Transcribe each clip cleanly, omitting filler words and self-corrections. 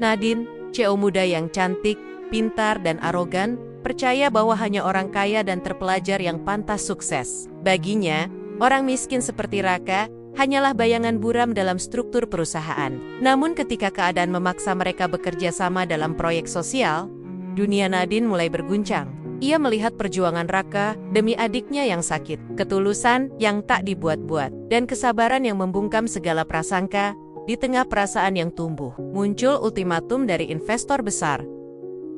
Nadine, CEO muda yang cantik, pintar, dan arogan, percaya bahwa hanya orang kaya dan terpelajar yang pantas sukses. Baginya, orang miskin seperti Raka hanyalah bayangan buram dalam struktur perusahaan. Namun ketika keadaan memaksa mereka bekerja sama dalam proyek sosial, dunia Nadine mulai berguncang. Ia melihat perjuangan Raka demi adiknya yang sakit, ketulusan yang tak dibuat-buat, dan kesabaran yang membungkam segala prasangka di tengah perasaan yang tumbuh. Muncul ultimatum dari investor besar.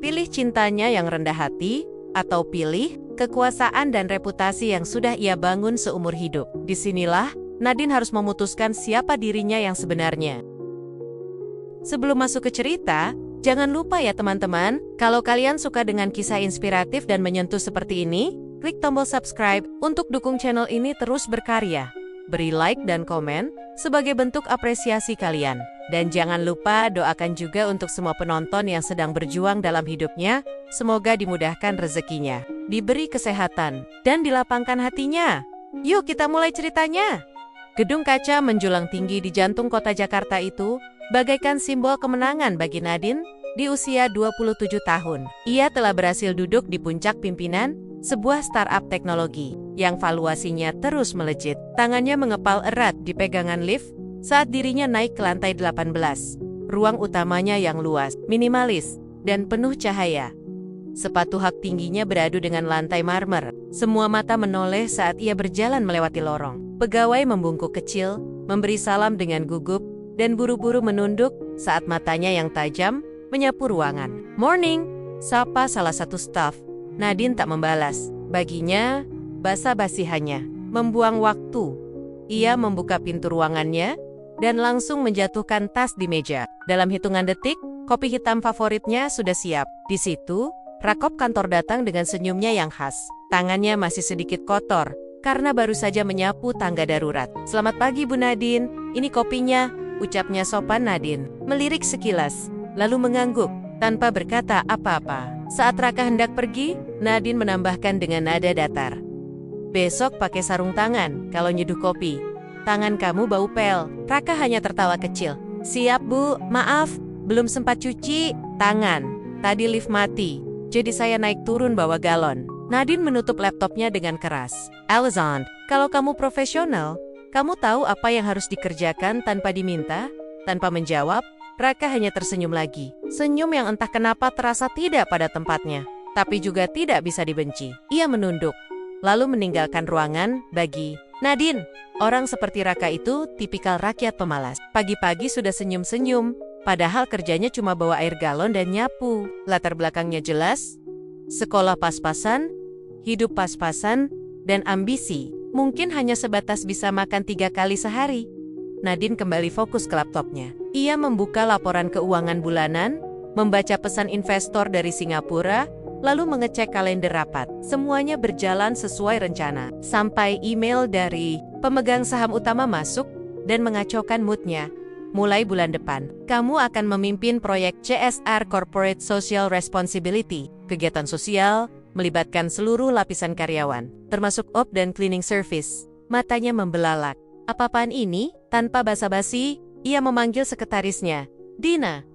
Pilih cintanya yang rendah hati, atau pilih kekuasaan dan reputasi yang sudah ia bangun seumur hidup. Disinilah Nadine harus memutuskan siapa dirinya yang sebenarnya. Sebelum masuk ke cerita, jangan lupa ya teman-teman, kalau kalian suka dengan kisah inspiratif dan menyentuh seperti ini, klik tombol subscribe untuk dukung channel ini terus berkarya. Beri like dan komen sebagai bentuk apresiasi kalian. Dan jangan lupa doakan juga untuk semua penonton yang sedang berjuang dalam hidupnya, semoga dimudahkan rezekinya, diberi kesehatan, dan dilapangkan hatinya. Yuk kita mulai ceritanya. Gedung kaca menjulang tinggi di jantung kota Jakarta itu, bagaikan simbol kemenangan bagi Nadine di usia 27 tahun. Ia telah berhasil duduk di puncak pimpinan sebuah startup teknologi yang valuasinya terus melejit. Tangannya mengepal erat di pegangan lift saat dirinya naik ke lantai 18. Ruang utamanya yang luas, minimalis, dan penuh cahaya. Sepatu hak tingginya beradu dengan lantai marmer. Semua mata menoleh saat ia berjalan melewati lorong. Pegawai membungkuk kecil, memberi salam dengan gugup, dan buru-buru menunduk saat matanya yang tajam menyapu ruangan. "Morning," sapa salah satu staf. Nadine tak membalas. Baginya, basa-basi hanya membuang waktu. Ia membuka pintu ruangannya dan langsung menjatuhkan tas di meja. Dalam hitungan detik, kopi hitam favoritnya sudah siap. Di situ, rakop kantor datang dengan senyumnya yang khas. Tangannya masih sedikit kotor karena baru saja menyapu tangga darurat. "Selamat pagi Bu Nadine, ini kopinya," ucapnya sopan Nadine. Melirik sekilas, lalu mengangguk tanpa berkata apa-apa. Saat Raka hendak pergi, Nadine menambahkan dengan nada datar, "Besok pakai sarung tangan kalau nyeduh kopi. Tangan kamu bau pel." Raka hanya tertawa kecil. "Siap Bu, maaf, belum sempat cuci tangan. Tadi lift mati, jadi saya naik turun bawa galon." Nadine menutup laptopnya dengan keras. "Alexandre, kalau kamu profesional, kamu tahu apa yang harus dikerjakan tanpa diminta?" Tanpa menjawab, Raka hanya tersenyum lagi. Senyum yang entah kenapa terasa tidak pada tempatnya, tapi juga tidak bisa dibenci. Ia menunduk, lalu meninggalkan ruangan. Bagi Nadine, orang seperti Raka itu tipikal rakyat pemalas. Pagi-pagi sudah senyum-senyum, padahal kerjanya cuma bawa air galon dan nyapu. Latar belakangnya jelas, sekolah pas-pasan, hidup pas-pasan, dan ambisi. Mungkin hanya sebatas bisa makan 3 kali sehari. Nadine kembali fokus ke laptopnya. Ia membuka laporan keuangan bulanan, membaca pesan investor dari Singapura, lalu mengecek kalender rapat. Semuanya berjalan sesuai rencana. Sampai email dari pemegang saham utama masuk dan mengacaukan moodnya. "Mulai bulan depan, kamu akan memimpin proyek CSR Corporate Social Responsibility. Kegiatan sosial melibatkan seluruh lapisan karyawan, termasuk op dan cleaning service." Matanya membelalak. "Apa-apaan ini?" Tanpa basa-basi, ia memanggil sekretarisnya. "Dina,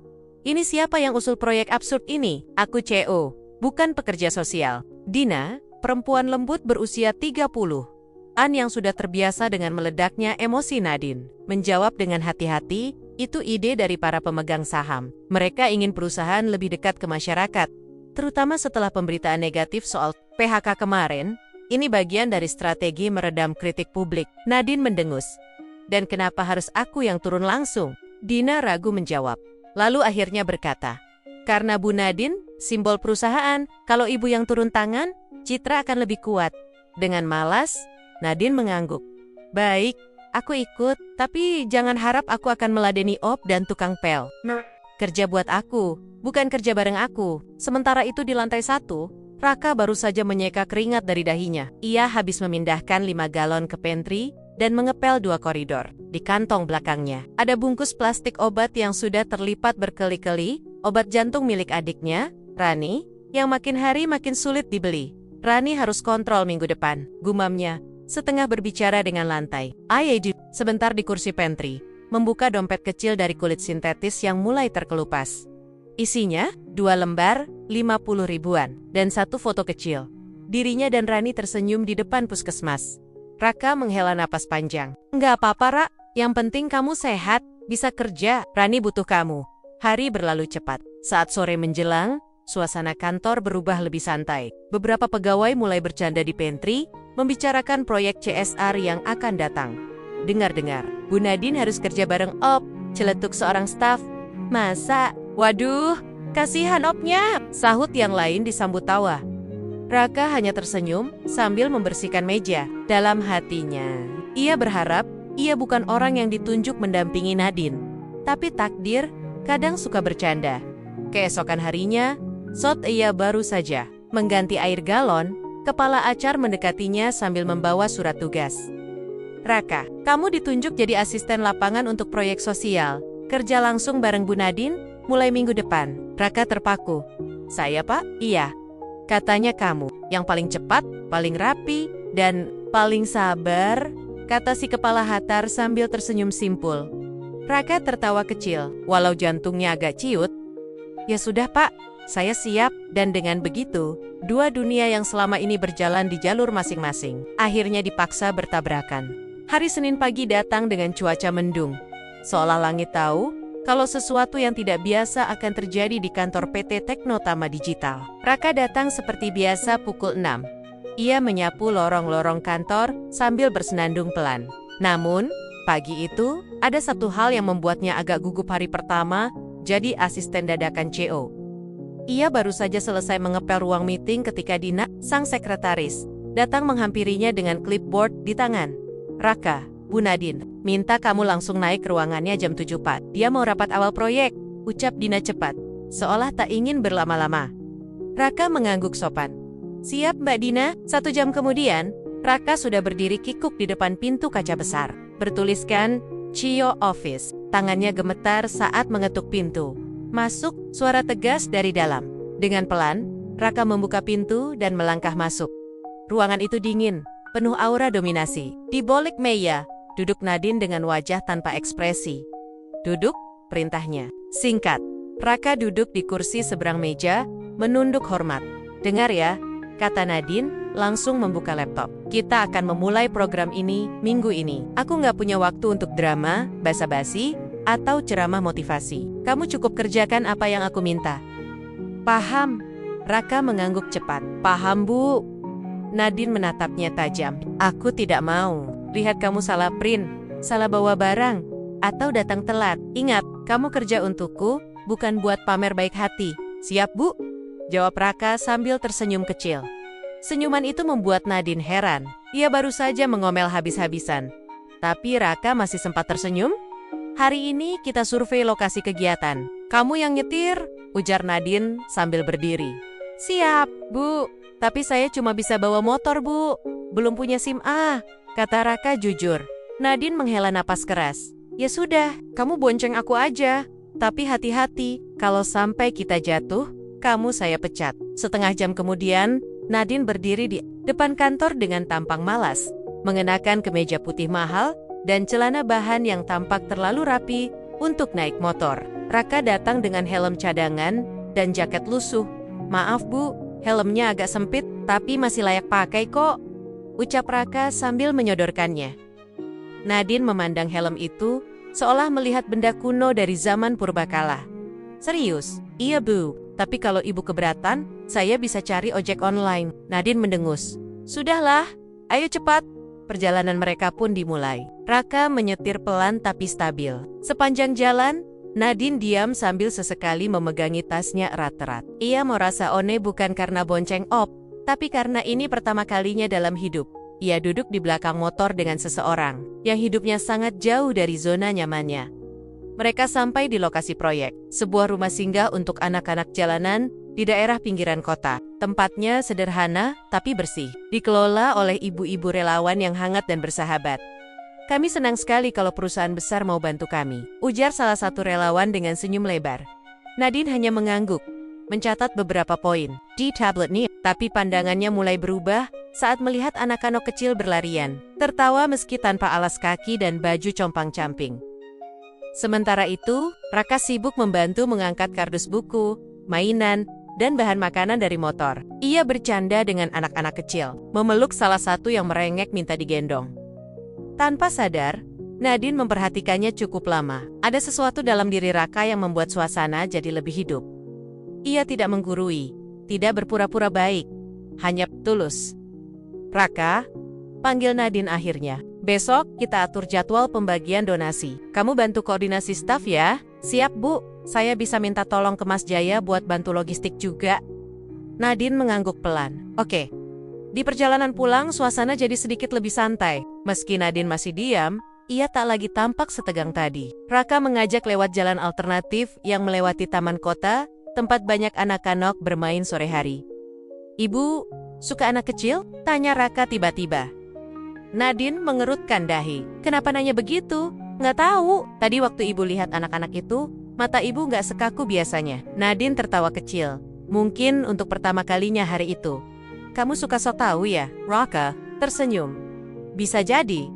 ini siapa yang usul proyek absurd ini?" "Aku CEO, bukan pekerja sosial." Dina, perempuan lembut berusia 30-an yang sudah terbiasa dengan meledaknya emosi Nadine, menjawab dengan hati-hati, "Itu ide dari para pemegang saham. Mereka ingin perusahaan lebih dekat ke masyarakat, terutama setelah pemberitaan negatif soal PHK kemarin. Ini bagian dari strategi meredam kritik publik." Nadine mendengus. "Dan kenapa harus aku yang turun langsung?" Dina ragu menjawab, lalu akhirnya berkata, "Karena Bu Nadine, simbol perusahaan. Kalau ibu yang turun tangan, citra akan lebih kuat." Dengan malas, Nadine mengangguk. "Baik, aku ikut, tapi jangan harap aku akan meladeni op dan tukang pel. Kerja buat aku, bukan kerja bareng aku." Sementara itu di lantai 1, Raka baru saja menyeka keringat dari dahinya. Ia habis memindahkan 5 galon ke pantry dan mengepel 2 koridor. Di kantong belakangnya, ada bungkus plastik obat yang sudah terlipat berkeli-keli, obat jantung milik adiknya, Rani, yang makin hari makin sulit dibeli. "Rani harus kontrol minggu depan," gumamnya, setengah berbicara dengan lantai. "Ayo," sebentar di kursi pantry, membuka dompet kecil dari kulit sintetis yang mulai terkelupas. Isinya 2 lembar, 50 ribuan, dan 1 foto kecil. Dirinya dan Rani tersenyum di depan puskesmas. Raka menghela napas panjang. Nggak apa-apa, Ra. Yang penting kamu sehat, bisa kerja. Rani butuh kamu. Hari berlalu cepat. Saat sore menjelang, suasana kantor berubah lebih santai. Beberapa pegawai mulai bercanda di pantry, membicarakan proyek CSR yang akan datang. Dengar-dengar, Bu Nadine harus kerja bareng Op, celetuk seorang staf. Masa? Waduh, kasihan Opnya, sahut yang lain disambut tawa. Raka hanya tersenyum sambil membersihkan meja. Dalam hatinya, ia berharap ia bukan orang yang ditunjuk mendampingi Nadine. Tapi takdir kadang suka bercanda. Keesokan harinya, saat ia baru saja mengganti air galon, kepala acar mendekatinya sambil membawa surat tugas. Raka, kamu ditunjuk jadi asisten lapangan untuk proyek sosial. Kerja langsung bareng Bu Nadine mulai minggu depan. Raka terpaku. Saya, Pak? Iya. Katanya kamu yang paling cepat, paling rapi, dan paling sabar, kata si kepala Hatar sambil tersenyum simpul. Raka tertawa kecil, walau jantungnya agak ciut. Ya sudah, Pak, saya siap. Dan dengan begitu, dua dunia yang selama ini berjalan di jalur masing-masing, akhirnya dipaksa bertabrakan. Hari Senin pagi datang dengan cuaca mendung. Seolah langit tahu kalau sesuatu yang tidak biasa akan terjadi di kantor PT Teknotama Digital. Raka datang seperti biasa pukul 6. Ia menyapu lorong-lorong kantor sambil bersenandung pelan. Namun, pagi itu, ada satu hal yang membuatnya agak gugup hari pertama jadi asisten dadakan CO. Ia baru saja selesai mengepel ruang meeting ketika Dina, sang sekretaris, datang menghampirinya dengan clipboard di tangan. Raka, Bu Nadine, minta kamu langsung naik ke ruangannya jam 7 Pak. Dia mau rapat awal proyek, ucap Dina cepat, seolah tak ingin berlama-lama. Raka mengangguk sopan. Siap Mbak Dina. 1 jam kemudian, Raka sudah berdiri kikuk di depan pintu kaca besar, bertuliskan Cio Office. Tangannya gemetar saat mengetuk pintu. Masuk, suara tegas dari dalam. Dengan pelan, Raka membuka pintu dan melangkah masuk. Ruangan itu dingin, penuh aura dominasi. Di balik meja, duduk Nadine dengan wajah tanpa ekspresi. Duduk, perintahnya. Singkat. Raka duduk di kursi seberang meja, menunduk hormat. Dengar ya, kata Nadine, langsung membuka laptop. Kita akan memulai program ini minggu ini. Aku nggak punya waktu untuk drama, basa-basi, atau ceramah motivasi. Kamu cukup kerjakan apa yang aku minta. Paham. Raka mengangguk cepat. Paham, Bu. Nadine menatapnya tajam. Aku tidak mau lihat kamu salah print, salah bawa barang, atau datang telat. Ingat, kamu kerja untukku, bukan buat pamer baik hati. Siap, Bu? Jawab Raka sambil tersenyum kecil. Senyuman itu membuat Nadine heran. Ia baru saja mengomel habis-habisan. Tapi Raka masih sempat tersenyum. Hari ini kita survei lokasi kegiatan. Kamu yang nyetir, ujar Nadine sambil berdiri. Siap, Bu. Tapi saya cuma bisa bawa motor, Bu. Belum punya SIM A, kata Raka jujur. Nadine menghela napas keras. Ya sudah, kamu bonceng aku aja. Tapi hati-hati, kalau sampai kita jatuh, kamu saya pecat. Setengah jam kemudian, Nadine berdiri di depan kantor dengan tampang malas, mengenakan kemeja putih mahal dan celana bahan yang tampak terlalu rapi untuk naik motor. Raka datang dengan helm cadangan dan jaket lusuh. Maaf Bu, helmnya agak sempit, tapi masih layak pakai kok, ucap Raka sambil menyodorkannya. Nadine memandang helm itu, seolah melihat benda kuno dari zaman purbakala. Serius? Iya Bu, tapi kalau Ibu keberatan, saya bisa cari ojek online. Nadine mendengus. Sudahlah, ayo cepat. Perjalanan mereka pun dimulai. Raka menyetir pelan tapi stabil. Sepanjang jalan, Nadine diam sambil sesekali memegangi tasnya erat-erat. Ia merasa one bukan karena bonceng Op, tapi karena ini pertama kalinya dalam hidup. Ia duduk di belakang motor dengan seseorang yang hidupnya sangat jauh dari zona nyamannya. Mereka sampai di lokasi proyek, sebuah rumah singgah untuk anak-anak jalanan di daerah pinggiran kota. Tempatnya sederhana tapi bersih, dikelola oleh ibu-ibu relawan yang hangat dan bersahabat. Kami senang sekali kalau perusahaan besar mau bantu kami, ujar salah satu relawan dengan senyum lebar. Nadine hanya mengangguk, mencatat beberapa poin di tabletnya, tapi pandangannya mulai berubah saat melihat anak-anak kecil berlarian, tertawa meski tanpa alas kaki dan baju compang-camping. Sementara itu, Raka sibuk membantu mengangkat kardus buku, mainan, dan bahan makanan dari motor. Ia bercanda dengan anak-anak kecil, memeluk salah satu yang merengek minta digendong. Tanpa sadar, Nadine memperhatikannya cukup lama. Ada sesuatu dalam diri Raka yang membuat suasana jadi lebih hidup. Ia tidak menggurui, tidak berpura-pura baik, hanya tulus. Raka, panggil Nadine akhirnya. Besok kita atur jadwal pembagian donasi. Kamu bantu koordinasi staf ya? Siap Bu, saya bisa minta tolong ke Mas Jaya buat bantu logistik juga. Nadine mengangguk pelan. Oke. Di perjalanan pulang, suasana jadi sedikit lebih santai. Meski Nadine masih diam, ia tak lagi tampak setegang tadi. Raka mengajak lewat jalan alternatif yang melewati taman kota, tempat banyak anak-anak bermain sore hari. Ibu, suka anak kecil? Tanya Raka tiba-tiba. Nadine mengerutkan dahi. Kenapa nanya begitu? Nggak tahu. Tadi waktu ibu lihat anak-anak itu, mata ibu nggak sekaku biasanya. Nadine tertawa kecil. Mungkin untuk pertama kalinya hari itu. Kamu suka sok tahu ya? Raka tersenyum. Bisa jadi.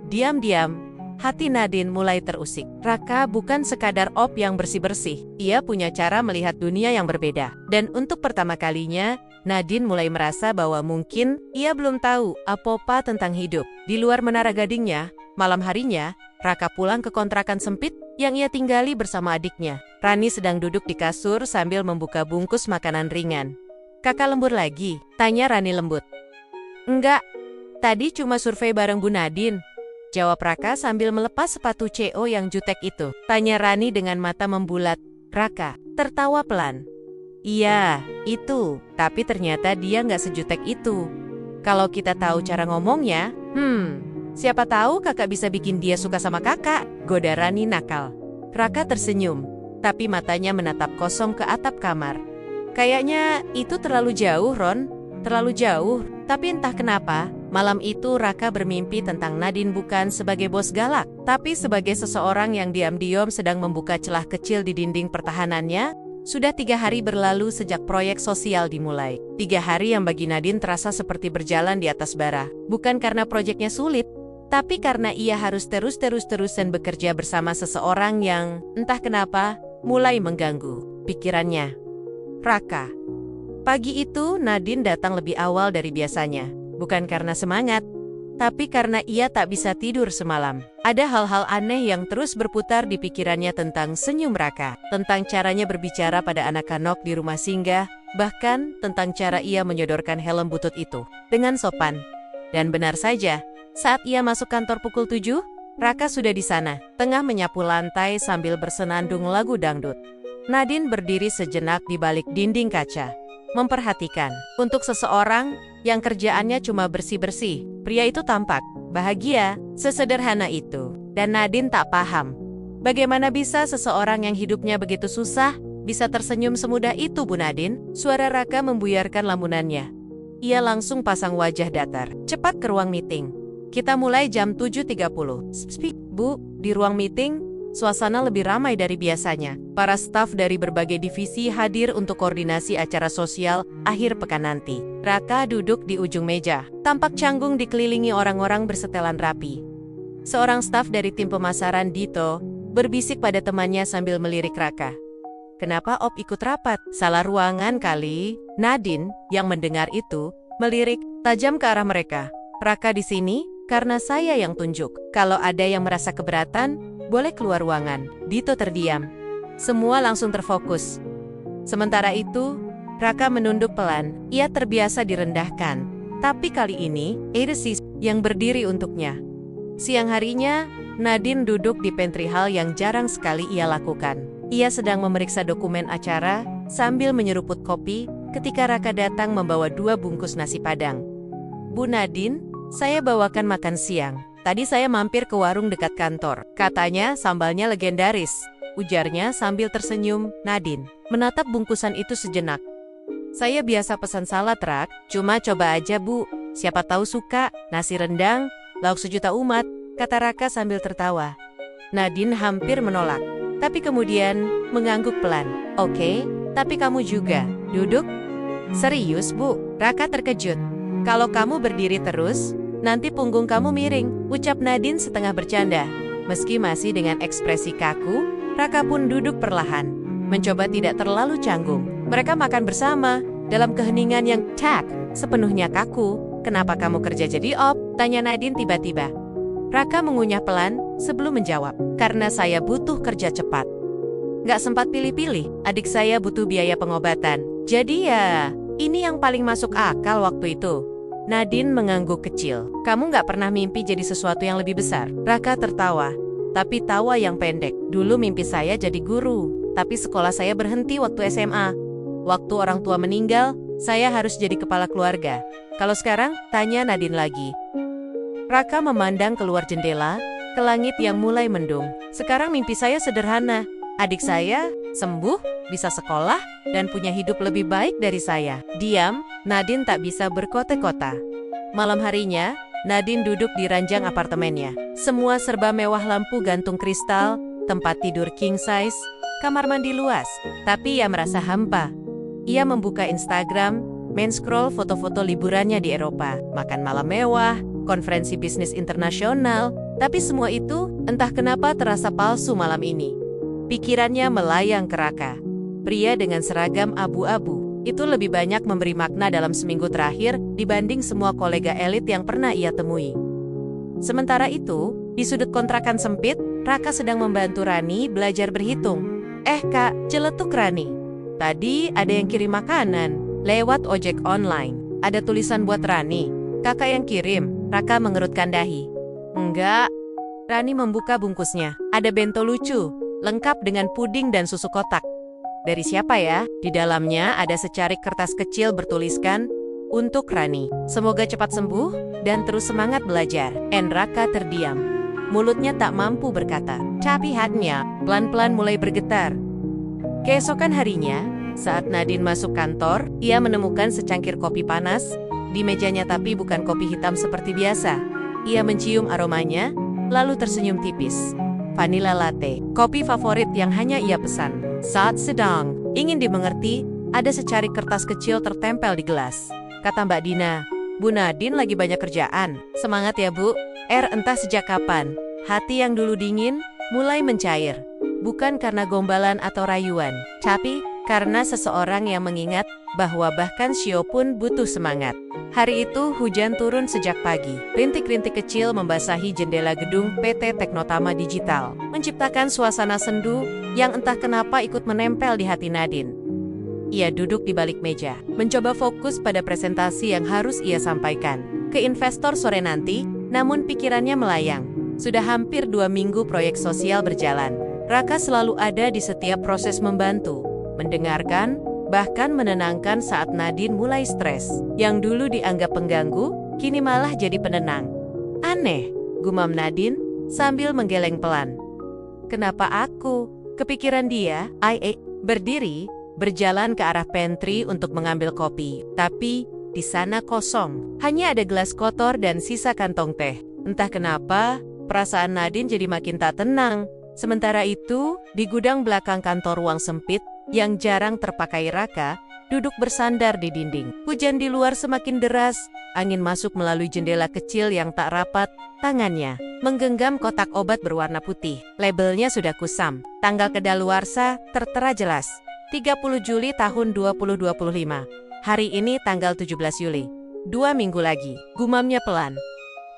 Diam-diam, hati Nadine mulai terusik. Raka bukan sekadar op yang bersih-bersih. Ia punya cara melihat dunia yang berbeda. Dan untuk pertama kalinya, Nadine mulai merasa bahwa mungkin ia belum tahu apa-apa tentang hidup. Di luar Menara Gadingnya, malam harinya, Raka pulang ke kontrakan sempit yang ia tinggali bersama adiknya. Rani sedang duduk di kasur sambil membuka bungkus makanan ringan. Kakak lembur lagi? Tanya Rani lembut. Enggak, tadi cuma survei bareng Bu Nadine. Jawab Raka sambil melepas sepatu CO yang jutek itu. Tanya Rani dengan mata membulat. Raka tertawa pelan. Iya, itu. Tapi ternyata dia nggak sejutek itu. Kalau kita tahu cara ngomongnya, siapa tahu kakak bisa bikin dia suka sama kakak. Goda Rani nakal. Raka tersenyum, tapi matanya menatap kosong ke atap kamar. Kayaknya itu terlalu jauh, Ron. Terlalu jauh. Tapi entah kenapa, malam itu Raka bermimpi tentang Nadine bukan sebagai bos galak, tapi sebagai seseorang yang diam-diam sedang membuka celah kecil di dinding pertahanannya. Sudah 3 hari berlalu sejak proyek sosial dimulai. 3 hari yang bagi Nadine terasa seperti berjalan di atas bara. Bukan karena proyeknya sulit, tapi karena ia harus terus-terusan bekerja bersama seseorang yang, entah kenapa, mulai mengganggu pikirannya. Raka. Pagi itu Nadine datang lebih awal dari biasanya. Bukan karena semangat, tapi karena ia tak bisa tidur semalam. Ada hal-hal aneh yang terus berputar di pikirannya tentang senyum Raka, tentang caranya berbicara pada anak-anak di rumah singgah, bahkan tentang cara ia menyodorkan helm butut itu dengan sopan. Dan benar saja, saat ia masuk kantor pukul 7, Raka sudah di sana, tengah menyapu lantai sambil bersenandung lagu dangdut. Nadine berdiri sejenak di balik dinding kaca, memperhatikan. Untuk seseorang yang kerjaannya cuma bersih-bersih, pria itu tampak bahagia, sesederhana itu. Dan Nadine tak paham, bagaimana bisa seseorang yang hidupnya begitu susah, bisa tersenyum semudah itu Bu Nadine? Suara Raka membuyarkan lamunannya. Ia langsung pasang wajah datar. Cepat ke ruang meeting. Kita mulai jam 7.30. Bu, di ruang meeting, suasana lebih ramai dari biasanya. Para staf dari berbagai divisi hadir untuk koordinasi acara sosial akhir pekan nanti. Raka duduk di ujung meja, tampak canggung dikelilingi orang-orang bersetelan rapi. Seorang staf dari tim pemasaran, Dito, berbisik pada temannya sambil melirik Raka. Kenapa Op ikut rapat? Salah ruangan kali. Nadine, yang mendengar itu, melirik tajam ke arah mereka. Raka di sini karena saya yang tunjuk. Kalau ada yang merasa keberatan, boleh keluar ruangan. Dito terdiam. Semua langsung terfokus. Sementara itu, Raka menunduk pelan. Ia terbiasa direndahkan. Tapi kali ini, Edisi yang berdiri untuknya. Siang harinya, Nadine duduk di pantry hall yang jarang sekali ia lakukan. Ia sedang memeriksa dokumen acara sambil menyeruput kopi ketika Raka datang membawa 2 bungkus nasi padang. Bu Nadine, saya bawakan makan siang. Tadi saya mampir ke warung dekat kantor. Katanya sambalnya legendaris, ujarnya sambil tersenyum. Nadine menatap bungkusan itu sejenak. Saya biasa pesan salad, Rak. Cuma coba aja, Bu. Siapa tahu suka. Nasi rendang, lauk sejuta umat, kata Raka sambil tertawa. Nadine hampir menolak, tapi kemudian mengangguk pelan. Oke, tapi kamu juga. Duduk. Serius, Bu? Raka terkejut. Kalau kamu berdiri terus, nanti punggung kamu miring, ucap Nadine setengah bercanda. Meski masih dengan ekspresi kaku, Raka pun duduk perlahan, mencoba tidak terlalu canggung. Mereka makan bersama, dalam keheningan yang sepenuhnya kaku. "Kenapa kamu kerja jadi op?" tanya Nadine tiba-tiba. Raka mengunyah pelan sebelum menjawab, "Karena saya butuh kerja cepat. Nggak sempat pilih-pilih, adik saya butuh biaya pengobatan. Jadi ya, ini yang paling masuk akal waktu itu." Nadine mengangguk kecil. "Kamu nggak pernah mimpi jadi sesuatu yang lebih besar?" Raka tertawa, tapi tawa yang pendek. "Dulu mimpi saya jadi guru, tapi sekolah saya berhenti waktu SMA. Waktu orang tua meninggal, saya harus jadi kepala keluarga. Kalau sekarang?" tanya Nadine lagi. Raka memandang keluar jendela, ke langit yang mulai mendung. "Sekarang mimpi saya sederhana. Adik saya sembuh, bisa sekolah, dan punya hidup lebih baik dari saya." Diam, Nadine tak bisa berkote-kota. Malam harinya, Nadine duduk di ranjang apartemennya. Semua serba mewah, lampu gantung kristal, tempat tidur king size, kamar mandi luas. Tapi ia merasa hampa. Ia membuka Instagram, men-scroll foto-foto liburannya di Eropa, makan malam mewah, konferensi bisnis internasional, tapi semua itu entah kenapa terasa palsu malam ini. Pikirannya melayang ke Raka. Pria dengan seragam abu-abu, itu lebih banyak memberi makna dalam seminggu terakhir dibanding semua kolega elit yang pernah ia temui. Sementara itu, di sudut kontrakan sempit, Raka sedang membantu Rani belajar berhitung. Kak, celetuk Rani. "Tadi ada yang kirim makanan, lewat ojek online. Ada tulisan buat Rani." "Kakak yang kirim?" Raka mengerutkan dahi. "Enggak." Rani membuka bungkusnya. Ada bento lucu, lengkap dengan puding dan susu kotak. "Dari siapa ya?" Di dalamnya ada secarik kertas kecil bertuliskan, "Untuk Rani. Semoga cepat sembuh dan terus semangat belajar." Raka terdiam. Mulutnya tak mampu berkata, tapi hatinya pelan-pelan mulai bergetar. Keesokan harinya, saat Nadine masuk kantor, ia menemukan secangkir kopi panas di mejanya, tapi bukan kopi hitam seperti biasa. Ia mencium aromanya, lalu tersenyum tipis. Vanilla latte, kopi favorit yang hanya ia pesan. Saat sedang ingin dimengerti, ada secarik kertas kecil tertempel di gelas. Kata Mbak Dina, "Bu Nadine lagi banyak kerjaan. Semangat ya Bu." Entah sejak kapan, hati yang dulu dingin mulai mencair. Bukan karena gombalan atau rayuan, tapi karena seseorang yang mengingat bahwa bahkan Shio pun butuh semangat. Hari itu hujan turun sejak pagi. Rintik-rintik kecil membasahi jendela gedung PT Teknotama Digital, menciptakan suasana sendu yang entah kenapa ikut menempel di hati Nadine. Ia duduk di balik meja, mencoba fokus pada presentasi yang harus ia sampaikan ke investor sore nanti, namun pikirannya melayang. Sudah hampir 2 minggu proyek sosial berjalan. Raka selalu ada di setiap proses, membantu, mendengarkan, bahkan menenangkan saat Nadine mulai stres. Yang dulu dianggap pengganggu, kini malah jadi penenang. "Aneh," gumam Nadine sambil menggeleng pelan. "Kenapa aku?" Kepikiran dia. Berdiri, berjalan ke arah pantry untuk mengambil kopi. Tapi di sana kosong. Hanya ada gelas kotor dan sisa kantong teh. Entah kenapa, perasaan Nadine jadi makin tak tenang. Sementara itu, di gudang belakang kantor ruang sempit yang jarang terpakai, Raka duduk bersandar di dinding. Hujan di luar semakin deras, angin masuk melalui jendela kecil yang tak rapat. Tangannya menggenggam kotak obat berwarna putih. Labelnya sudah kusam. Tanggal kedaluarsa tertera jelas. 30 Juli tahun 2025. Hari ini tanggal 17 Juli. 2 minggu lagi. Gumamnya pelan.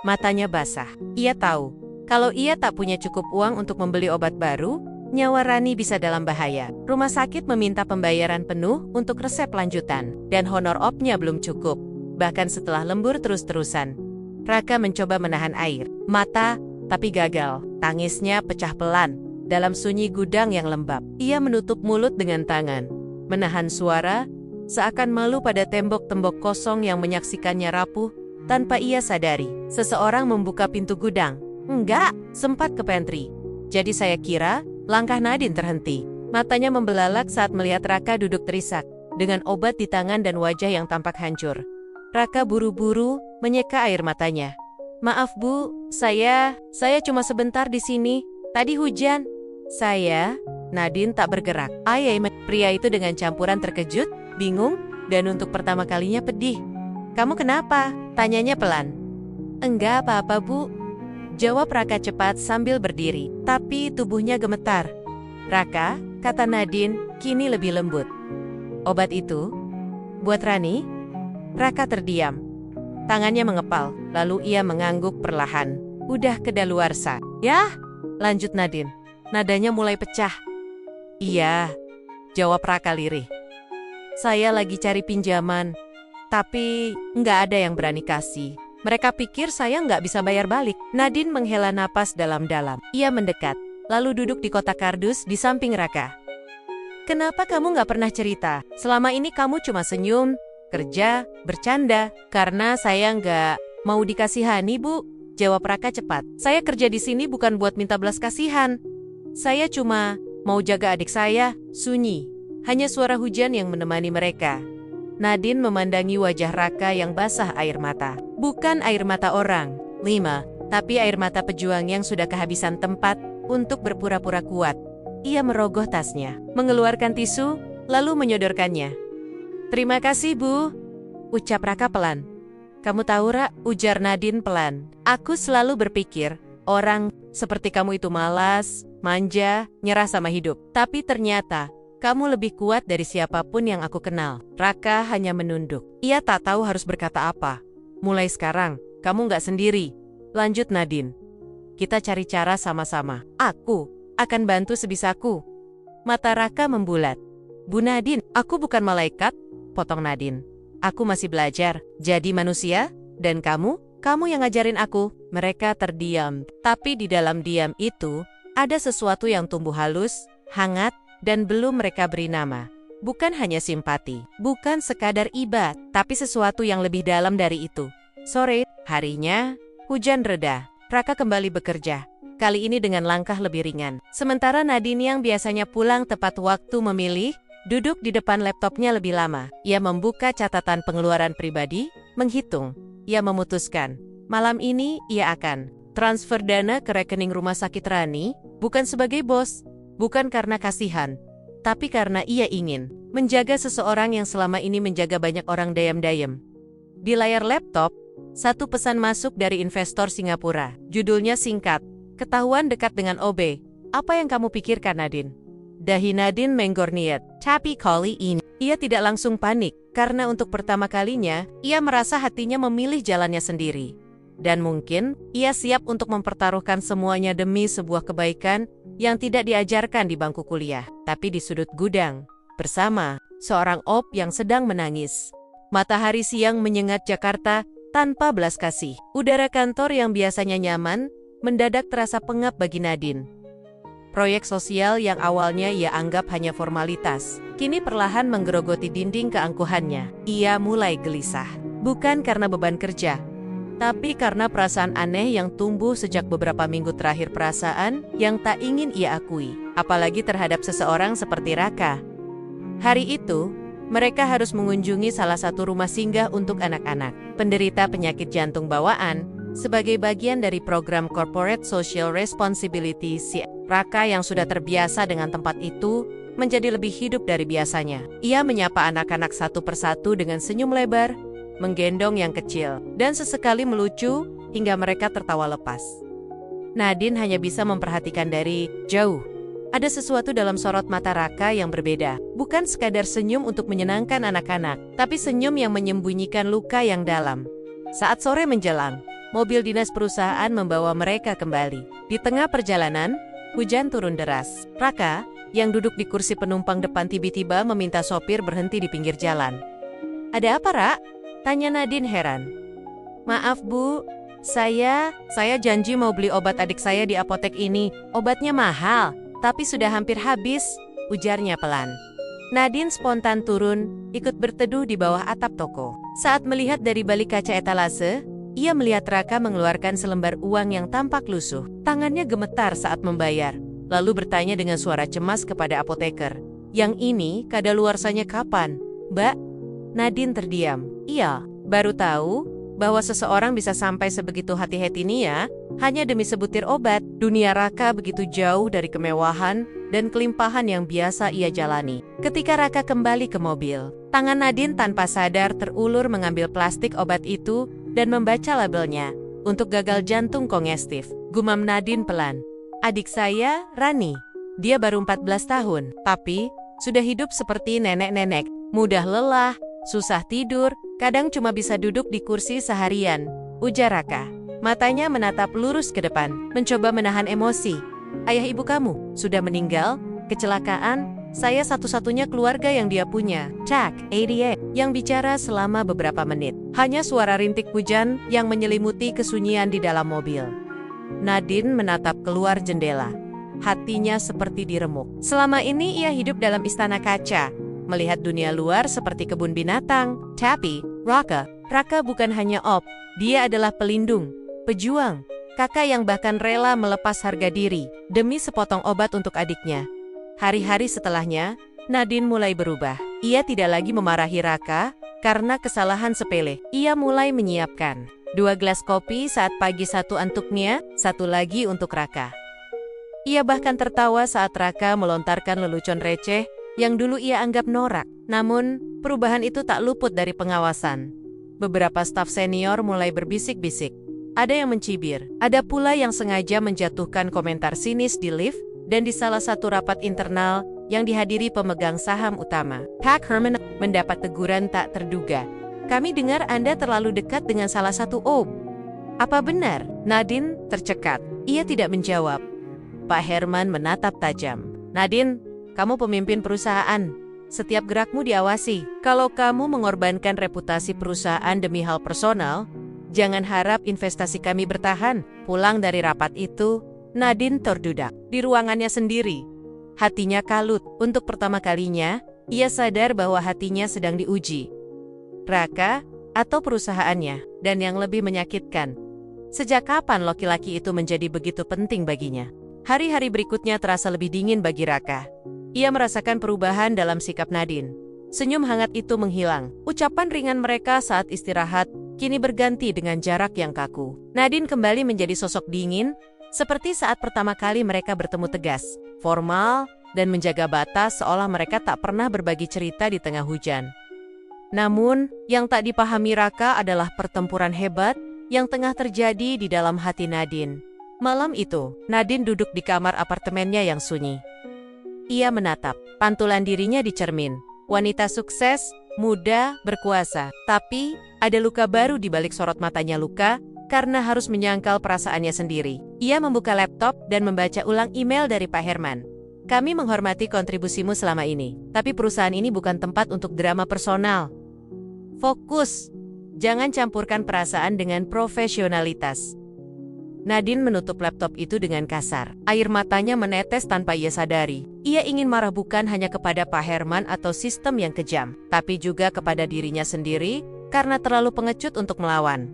Matanya basah. Ia tahu, kalau ia tak punya cukup uang untuk membeli obat baru, nyawa Rani bisa dalam bahaya. Rumah sakit meminta pembayaran penuh untuk resep lanjutan, dan honor op-nya belum cukup. Bahkan setelah lembur terus-terusan. Raka mencoba menahan air mata, tapi gagal. Tangisnya pecah pelan dalam sunyi gudang yang lembab. Ia menutup mulut dengan tangan, menahan suara, seakan malu pada tembok-tembok kosong yang menyaksikannya rapuh. Tanpa ia sadari, seseorang membuka pintu gudang. "Enggak, sempat ke pantry." Jadi saya kira langkah Nadine terhenti. Matanya membelalak saat melihat Raka duduk terisak, dengan obat di tangan dan wajah yang tampak hancur. Raka buru-buru menyeka air matanya. "Maaf Bu, saya cuma sebentar di sini. Tadi hujan." Nadine tak bergerak. Pria itu dengan campuran terkejut, bingung, dan untuk pertama kalinya pedih. "Kamu kenapa?" tanyanya pelan. "Enggak apa-apa Bu." Jawab Raka cepat sambil berdiri, tapi tubuhnya gemetar. Raka, kata Nadine, kini lebih lembut. Obat itu? Buat Rani? Raka terdiam. Tangannya mengepal, lalu ia mengangguk perlahan. Udah kedaluarsa. Yah, lanjut Nadine. Nadanya mulai pecah. Iya, jawab Raka lirih. Saya lagi cari pinjaman, tapi nggak ada yang berani kasih. Mereka pikir saya nggak bisa bayar balik. Nadine menghela napas dalam-dalam. Ia mendekat, lalu duduk di kotak kardus di samping Raka. Kenapa kamu nggak pernah cerita? Selama ini kamu cuma senyum, kerja, bercanda. Karena saya nggak mau dikasihani, Bu. Jawab Raka cepat. Saya kerja di sini bukan buat minta belas kasihan. Saya cuma mau jaga adik saya. Sunyi. Hanya suara hujan yang menemani mereka. Nadine memandangi wajah Raka yang basah air mata. Bukan air mata orang, 5, tapi air mata pejuang yang sudah kehabisan tempat untuk berpura-pura kuat. Ia merogoh tasnya, mengeluarkan tisu, lalu menyodorkannya. Terima kasih, Bu, ucap Raka pelan. Kamu tahu, Ra, ujar Nadine pelan. Aku selalu berpikir, orang seperti kamu itu malas, manja, nyerah sama hidup. Tapi ternyata, kamu lebih kuat dari siapapun yang aku kenal. Raka hanya menunduk. Ia tak tahu harus berkata apa. Mulai sekarang, kamu nggak sendiri. Lanjut Nadine. Kita cari cara sama-sama. Aku akan bantu sebisaku. Mata Raka membulat. Bu Nadine, aku bukan malaikat, potong Nadine. Aku masih belajar, jadi manusia. Dan kamu yang ngajarin aku. Mereka terdiam. Tapi di dalam diam itu, ada sesuatu yang tumbuh halus, hangat, dan belum mereka beri nama. Bukan hanya simpati, bukan sekadar iba, tapi sesuatu yang lebih dalam dari itu. Sore, harinya, hujan reda. Raka kembali bekerja, kali ini dengan langkah lebih ringan. Sementara Nadine yang biasanya pulang tepat waktu memilih, duduk di depan laptopnya lebih lama. Ia membuka catatan pengeluaran pribadi, menghitung. Ia memutuskan, malam ini ia akan transfer dana ke rekening rumah sakit Rani, bukan sebagai bos, bukan karena kasihan, tapi karena ia ingin menjaga seseorang yang selama ini menjaga banyak orang dayam-dayam. Di layar laptop, satu pesan masuk dari investor Singapura. Judulnya singkat, ketahuan dekat dengan OB. Apa yang kamu pikirkan, Nadine? Dahi Nadine menggorniat. Tapi kali ini, ia tidak langsung panik, karena untuk pertama kalinya, ia merasa hatinya memilih jalannya sendiri. Dan mungkin, ia siap untuk mempertaruhkan semuanya demi sebuah kebaikan yang tidak diajarkan di bangku kuliah, tapi di sudut gudang, bersama seorang op yang sedang menangis. Matahari siang menyengat Jakarta tanpa belas kasih. Udara kantor yang biasanya nyaman, mendadak terasa pengap bagi Nadine. Proyek sosial yang awalnya ia anggap hanya formalitas, kini perlahan menggerogoti dinding keangkuhannya. Ia mulai gelisah, bukan karena beban kerja, tapi karena perasaan aneh yang tumbuh sejak beberapa minggu terakhir, perasaan yang tak ingin ia akui, apalagi terhadap seseorang seperti Raka. Hari itu, mereka harus mengunjungi salah satu rumah singgah untuk anak-anak penderita penyakit jantung bawaan, sebagai bagian dari program Corporate Social Responsibility. Raka yang sudah terbiasa dengan tempat itu, menjadi lebih hidup dari biasanya. Ia menyapa anak-anak satu persatu dengan senyum lebar, menggendong yang kecil, dan sesekali melucu hingga mereka tertawa lepas. Nadine hanya bisa memperhatikan dari jauh. Ada sesuatu dalam sorot mata Raka yang berbeda, bukan sekadar senyum untuk menyenangkan anak-anak, tapi senyum yang menyembunyikan luka yang dalam. Saat sore menjelang, mobil dinas perusahaan membawa mereka kembali. Di tengah perjalanan, hujan turun deras. Raka, yang duduk di kursi penumpang depan, tiba-tiba meminta sopir berhenti di pinggir jalan. Ada apa, Ra? Tanya Nadine heran. Maaf, Bu. Saya janji mau beli obat adik saya di apotek ini. Obatnya mahal, tapi sudah hampir habis, ujarnya pelan. Nadine spontan turun, ikut berteduh di bawah atap toko. Saat melihat dari balik kaca etalase, ia melihat Raka mengeluarkan selembar uang yang tampak lusuh. Tangannya gemetar saat membayar, lalu bertanya dengan suara cemas kepada apoteker. Yang ini kadaluarsanya kapan, Mbak? Nadine terdiam. Iya, baru tahu bahwa seseorang bisa sampai sebegitu hati-hatinya hanya demi sebutir obat. Dunia Raka begitu jauh dari kemewahan dan kelimpahan yang biasa ia jalani. Ketika Raka kembali ke mobil, tangan Nadine tanpa sadar terulur mengambil plastik obat itu dan membaca labelnya, untuk gagal jantung kongestif. Gumam Nadine pelan. Adik saya, Rani. Dia baru 14 tahun, tapi sudah hidup seperti nenek-nenek. Mudah lelah, susah tidur, kadang cuma bisa duduk di kursi seharian, ujar Raka. Matanya menatap lurus ke depan, mencoba menahan emosi. Ayah ibu kamu sudah meninggal? Kecelakaan? Saya satu-satunya keluarga yang dia punya. Jack, 88, yang bicara selama beberapa menit. Hanya suara rintik hujan yang menyelimuti kesunyian di dalam mobil. Nadine menatap keluar jendela. Hatinya seperti diremuk. Selama ini ia hidup dalam istana kaca, melihat dunia luar seperti kebun binatang. Tapi, Raka bukan hanya Op, dia adalah pelindung, pejuang, kakak yang bahkan rela melepas harga diri demi sepotong obat untuk adiknya. Hari-hari setelahnya, Nadine mulai berubah. Ia tidak lagi memarahi Raka karena kesalahan sepele. Ia mulai menyiapkan 2 gelas kopi saat pagi, satu untuknya, satu lagi untuk Raka. Ia bahkan tertawa saat Raka melontarkan lelucon receh yang dulu ia anggap norak. Namun, perubahan itu tak luput dari pengawasan. Beberapa staf senior mulai berbisik-bisik. Ada yang mencibir, ada pula yang sengaja menjatuhkan komentar sinis di lift dan di salah satu rapat internal yang dihadiri pemegang saham utama. Pak Herman mendapat teguran tak terduga. Kami dengar Anda terlalu dekat dengan salah satu Op. Apa benar? Nadine tercekat. Ia tidak menjawab. Pak Herman menatap tajam. Nadine, kamu pemimpin perusahaan. Setiap gerakmu diawasi. Kalau kamu mengorbankan reputasi perusahaan demi hal personal, jangan harap investasi kami bertahan. Pulang dari rapat itu, Nadine terdudak di ruangannya sendiri. Hatinya kalut. Untuk pertama kalinya, ia sadar bahwa hatinya sedang diuji. Raka atau perusahaannya, dan yang lebih menyakitkan, sejak kapan laki-laki itu menjadi begitu penting baginya? Hari-hari berikutnya terasa lebih dingin bagi Raka. Ia merasakan perubahan dalam sikap Nadine. Senyum hangat itu menghilang. Ucapan ringan mereka saat istirahat kini berganti dengan jarak yang kaku. Nadine kembali menjadi sosok dingin, seperti saat pertama kali mereka bertemu, tegas, formal, dan menjaga batas seolah mereka tak pernah berbagi cerita di tengah hujan. Namun, yang tak dipahami Raka adalah pertempuran hebat yang tengah terjadi di dalam hati Nadine. Malam itu, Nadine duduk di kamar apartemennya yang sunyi. Ia menatap pantulan dirinya di cermin. Wanita sukses, muda, berkuasa. Tapi, ada luka baru di balik sorot matanya, luka karena harus menyangkal perasaannya sendiri. Ia membuka laptop dan membaca ulang email dari Pak Herman. Kami menghormati kontribusimu selama ini, tapi perusahaan ini bukan tempat untuk drama personal. Fokus. Jangan campurkan perasaan dengan profesionalitas. Nadine menutup laptop itu dengan kasar. Air matanya menetes tanpa ia sadari. Ia ingin marah bukan hanya kepada Pak Herman atau sistem yang kejam, tapi juga kepada dirinya sendiri karena terlalu pengecut untuk melawan.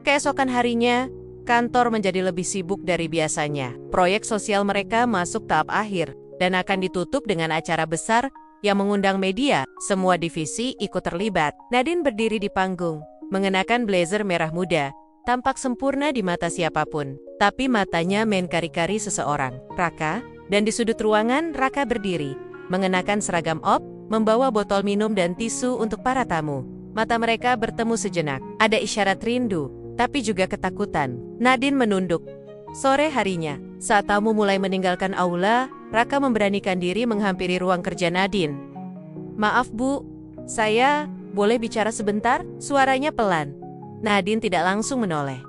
Keesokan harinya, kantor menjadi lebih sibuk dari biasanya. Proyek sosial mereka masuk tahap akhir dan akan ditutup dengan acara besar yang mengundang media. Semua divisi ikut terlibat. Nadine berdiri di panggung, mengenakan blazer merah muda. Tampak sempurna di mata siapapun, tapi matanya main kari-kari seseorang, Raka, dan di sudut ruangan Raka berdiri, mengenakan seragam Op, membawa botol minum dan tisu untuk para tamu. Mata mereka bertemu sejenak, ada isyarat rindu, tapi juga ketakutan. Nadine menunduk. Sore harinya, saat tamu mulai meninggalkan aula, Raka memberanikan diri menghampiri ruang kerja Nadine. Maaf Bu, saya boleh bicara sebentar? Suaranya pelan. Nadine tidak langsung menoleh.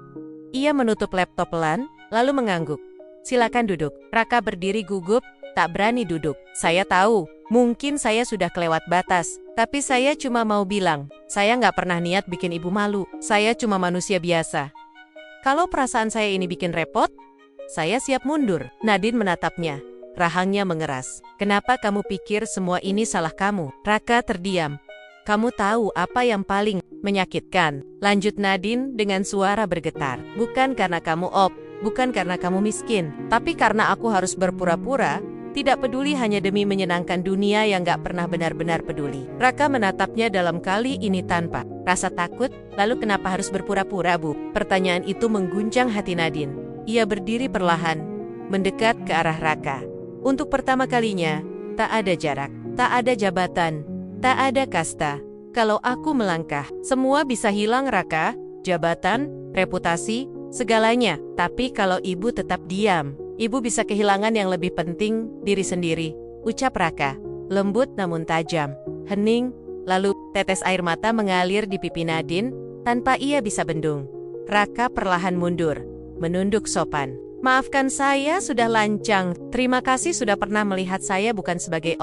Ia menutup laptop pelan, lalu mengangguk. Silakan duduk. Raka berdiri gugup, tak berani duduk. Saya tahu, mungkin saya sudah kelewat batas, tapi saya cuma mau bilang, saya nggak pernah niat bikin ibu malu. Saya cuma manusia biasa. Kalau perasaan saya ini bikin repot, saya siap mundur. Nadine menatapnya. Rahangnya mengeras. Kenapa kamu pikir semua ini salah kamu? Raka terdiam. Kamu tahu apa yang paling menyakitkan? Lanjut Nadine dengan suara bergetar. Bukan karena kamu Op, bukan karena kamu miskin, tapi karena aku harus berpura-pura, tidak peduli hanya demi menyenangkan dunia yang gak pernah benar-benar peduli. Raka menatapnya dalam kali ini tanpa rasa takut. Lalu kenapa harus berpura-pura, Bu? Pertanyaan itu mengguncang hati Nadine. Ia berdiri perlahan, mendekat ke arah Raka. Untuk pertama kalinya, tak ada jarak, tak ada jabatan, tak ada kasta. Kalau aku melangkah, semua bisa hilang, Raka. Jabatan, reputasi, segalanya. Tapi kalau ibu tetap diam, ibu bisa kehilangan yang lebih penting, diri sendiri, ucap Raka. Lembut namun tajam. Hening, lalu tetes air mata mengalir di pipi Nadine tanpa ia bisa bendung. Raka perlahan mundur, menunduk sopan. Maafkan saya sudah lancang. Terima kasih sudah pernah melihat saya bukan sebagai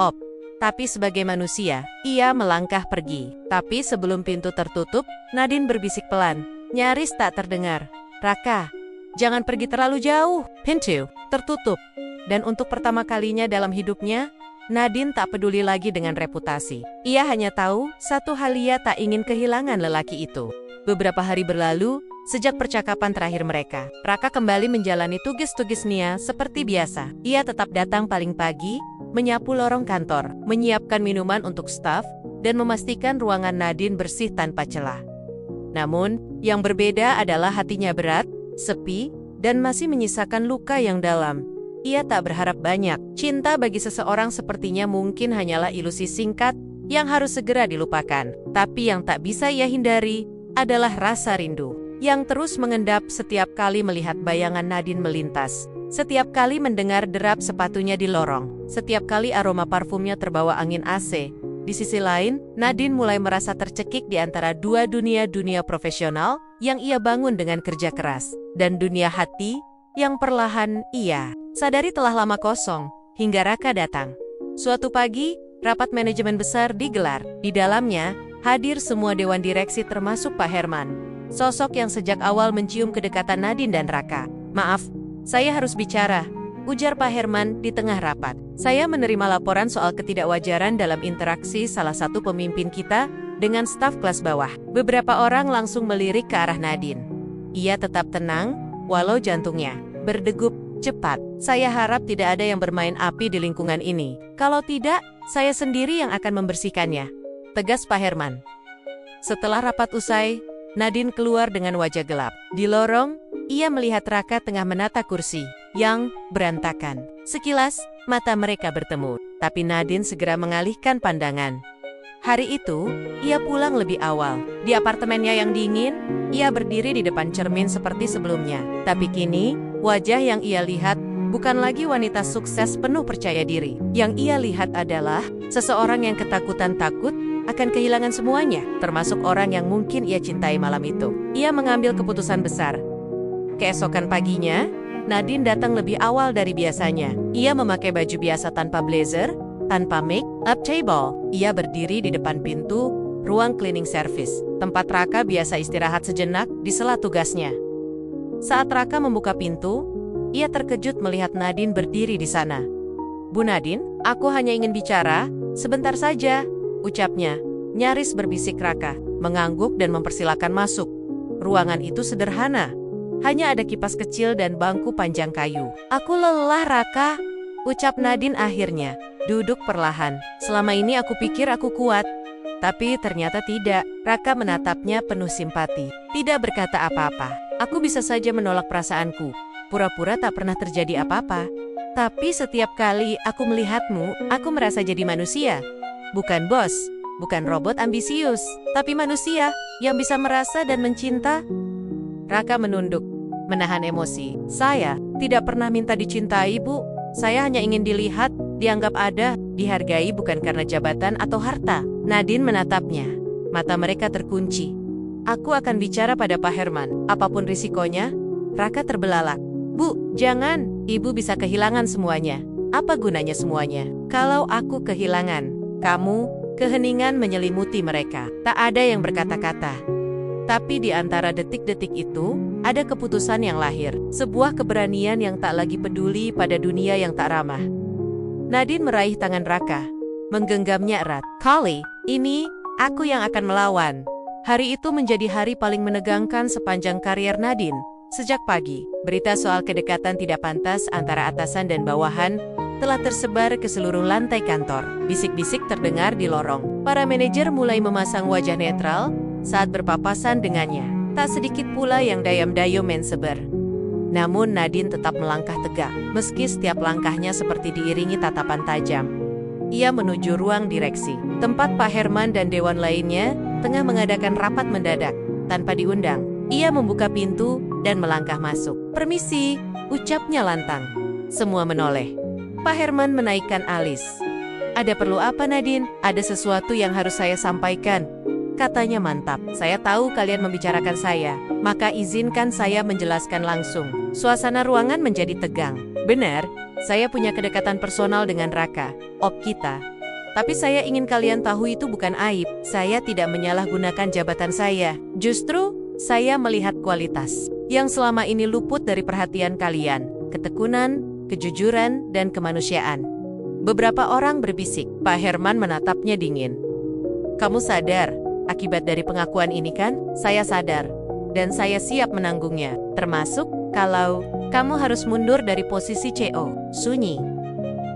tapi sebagai manusia. Ia melangkah pergi. Tapi sebelum pintu tertutup, Nadine berbisik pelan, nyaris tak terdengar. Raka, jangan pergi terlalu jauh. Pintu tertutup. Dan untuk pertama kalinya dalam hidupnya, Nadine tak peduli lagi dengan reputasi. Ia hanya tahu satu hal, ia tak ingin kehilangan lelaki itu. Beberapa hari berlalu, sejak percakapan terakhir mereka. Raka kembali menjalani tugas-tugas Nia seperti biasa. Ia tetap datang paling pagi, menyapu lorong kantor, menyiapkan minuman untuk staf, dan memastikan ruangan Nadine bersih tanpa celah. Namun, yang berbeda adalah hatinya berat, sepi, dan masih menyisakan luka yang dalam. Ia tak berharap banyak. Cinta bagi seseorang sepertinya mungkin hanyalah ilusi singkat yang harus segera dilupakan. Tapi yang tak bisa ia hindari adalah rasa rindu yang terus mengendap setiap kali melihat bayangan Nadine melintas. Setiap kali mendengar derap sepatunya di lorong. Setiap kali aroma parfumnya terbawa angin AC. Di sisi lain, Nadine mulai merasa tercekik di antara dua dunia profesional yang ia bangun dengan kerja keras, dan dunia hati yang perlahan ia sadari telah lama kosong, hingga Raka datang. Suatu pagi, rapat manajemen besar digelar. Di dalamnya, hadir semua dewan direksi termasuk Pak Herman. Sosok yang sejak awal mencium kedekatan Nadine dan Raka. Maaf, saya harus bicara, ujar Pak Herman di tengah rapat. Saya menerima laporan soal ketidakwajaran dalam interaksi salah satu pemimpin kita dengan staf kelas bawah. Beberapa orang langsung melirik ke arah Nadine. Ia tetap tenang, walau jantungnya berdegup cepat. Saya harap tidak ada yang bermain api di lingkungan ini. Kalau tidak, saya sendiri yang akan membersihkannya, tegas Pak Herman. Setelah rapat usai, Nadine keluar dengan wajah gelap. Di lorong, ia melihat Raka tengah menata kursi yang berantakan. Sekilas, mata mereka bertemu, tapi Nadine segera mengalihkan pandangan. Hari itu, ia pulang lebih awal. Di apartemennya yang dingin, ia berdiri di depan cermin seperti sebelumnya. Tapi kini, wajah yang ia lihat bukan lagi wanita sukses penuh percaya diri. Yang ia lihat adalah seseorang yang ketakutan takut akan kehilangan semuanya, termasuk orang yang mungkin ia cintai malam itu. Ia mengambil keputusan besar. Keesokan paginya, Nadine datang lebih awal dari biasanya. Ia memakai baju biasa tanpa blazer, tanpa make-up table. Ia berdiri di depan pintu ruang cleaning service, tempat Raka biasa istirahat sejenak di sela tugasnya. Saat Raka membuka pintu, ia terkejut melihat Nadine berdiri di sana. Bu Nadine, aku hanya ingin bicara, sebentar saja, ucapnya, nyaris berbisik Raka, mengangguk dan mempersilakan masuk. Ruangan itu sederhana, hanya ada kipas kecil dan bangku panjang kayu. Aku lelah Raka, ucap Nadine akhirnya, duduk perlahan. Selama ini aku pikir aku kuat, tapi ternyata tidak. Raka menatapnya penuh simpati, tidak berkata apa-apa. Aku bisa saja menolak perasaanku, pura-pura tak pernah terjadi apa-apa. Tapi setiap kali aku melihatmu, aku merasa jadi manusia. Bukan bos, bukan robot ambisius, tapi manusia yang bisa merasa dan mencinta. Raka menunduk, menahan emosi. Saya tidak pernah minta dicintai, Bu. Saya hanya ingin dilihat, dianggap ada, dihargai bukan karena jabatan atau harta. Nadine menatapnya. Mata mereka terkunci. Aku akan bicara pada Pak Herman, apapun risikonya. Raka terbelalak. Bu, jangan. Ibu bisa kehilangan semuanya. Apa gunanya semuanya? Kalau aku kehilangan kamu, keheningan menyelimuti mereka. Tak ada yang berkata-kata. Tapi di antara detik-detik itu, ada keputusan yang lahir. Sebuah keberanian yang tak lagi peduli pada dunia yang tak ramah. Nadine meraih tangan Raka, menggenggamnya erat. Kali ini, aku yang akan melawan. Hari itu menjadi hari paling menegangkan sepanjang karier Nadine. Sejak pagi, berita soal kedekatan tidak pantas antara atasan dan bawahan telah tersebar ke seluruh lantai kantor. Bisik-bisik terdengar di lorong. Para manajer mulai memasang wajah netral saat berpapasan dengannya. Tak sedikit pula yang dayam-dayum menseber. Namun Nadine tetap melangkah tegak, meski setiap langkahnya seperti diiringi tatapan tajam. Ia menuju ruang direksi, tempat Pak Herman dan dewan lainnya tengah mengadakan rapat mendadak. Tanpa diundang, ia membuka pintu dan melangkah masuk. "Permisi," ucapnya lantang. Semua menoleh. Pak Herman menaikkan alis. "Ada perlu apa, Nadine? Ada sesuatu yang harus saya sampaikan," katanya mantap. "Saya tahu kalian membicarakan saya, maka izinkan saya menjelaskan langsung." Suasana ruangan menjadi tegang. "Benar, saya punya kedekatan personal dengan Raka, op kita. Tapi saya ingin kalian tahu itu bukan aib. Saya tidak menyalahgunakan jabatan saya. Justru, saya melihat kualitas yang selama ini luput dari perhatian kalian. Ketekunan, kejujuran, dan kemanusiaan." Beberapa orang berbisik. Pak Herman menatapnya dingin. "Kamu sadar akibat dari pengakuan ini kan?" "Saya sadar. Dan saya siap menanggungnya. Termasuk kalau kamu harus mundur dari posisi CO." Sunyi.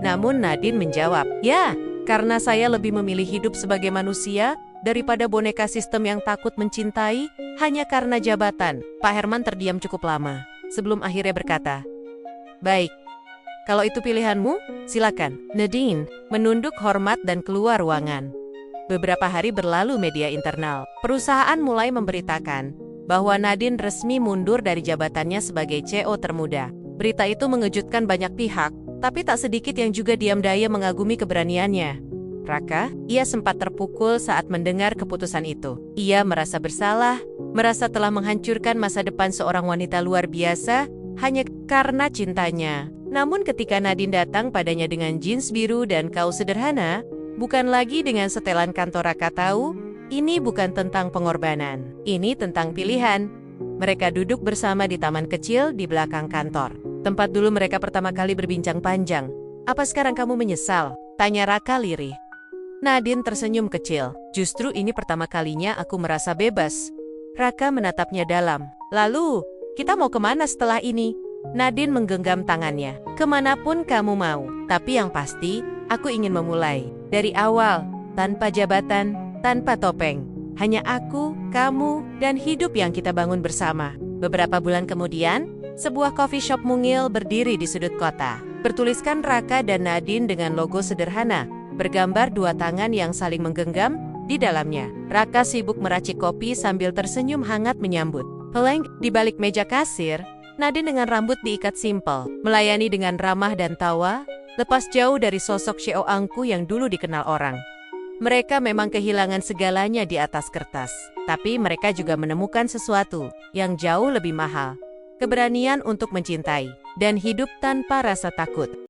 Namun Nadine menjawab, "Ya, karena saya lebih memilih hidup sebagai manusia daripada boneka sistem yang takut mencintai hanya karena jabatan." Pak Herman terdiam cukup lama sebelum akhirnya berkata, "Baik, kalau itu pilihanmu, silakan." Nadine menunduk hormat dan keluar ruangan. Beberapa hari berlalu media internal. Perusahaan mulai memberitakan bahwa Nadine resmi mundur dari jabatannya sebagai CO termuda. Berita itu mengejutkan banyak pihak, tapi tak sedikit yang juga diam daya mengagumi keberaniannya. Raka, ia sempat terpukul saat mendengar keputusan itu. Ia merasa bersalah, merasa telah menghancurkan masa depan seorang wanita luar biasa hanya karena cintanya. Namun ketika Nadine datang padanya dengan jeans biru dan kaos sederhana, bukan lagi dengan setelan kantor, Raka tahu, ini bukan tentang pengorbanan. Ini tentang pilihan. Mereka duduk bersama di taman kecil di belakang kantor. Tempat dulu mereka pertama kali berbincang panjang. "Apa sekarang kamu menyesal?" tanya Raka lirih. Nadine tersenyum kecil. "Justru ini pertama kalinya aku merasa bebas." Raka menatapnya dalam. "Lalu, kita mau kemana setelah ini?" Nadine menggenggam tangannya. "Kemanapun kamu mau. Tapi yang pasti, aku ingin memulai dari awal, tanpa jabatan, tanpa topeng. Hanya aku, kamu, dan hidup yang kita bangun bersama." Beberapa bulan kemudian, sebuah coffee shop mungil berdiri di sudut kota. Bertuliskan Raka dan Nadine dengan logo sederhana, bergambar dua tangan yang saling menggenggam di dalamnya. Raka sibuk meracik kopi sambil tersenyum hangat menyambut. Peleng di balik meja kasir, Nadine dengan rambut diikat simpel, melayani dengan ramah dan tawa, lepas jauh dari sosok Sheo Angku yang dulu dikenal orang. Mereka memang kehilangan segalanya di atas kertas, tapi mereka juga menemukan sesuatu yang jauh lebih mahal. Keberanian untuk mencintai dan hidup tanpa rasa takut.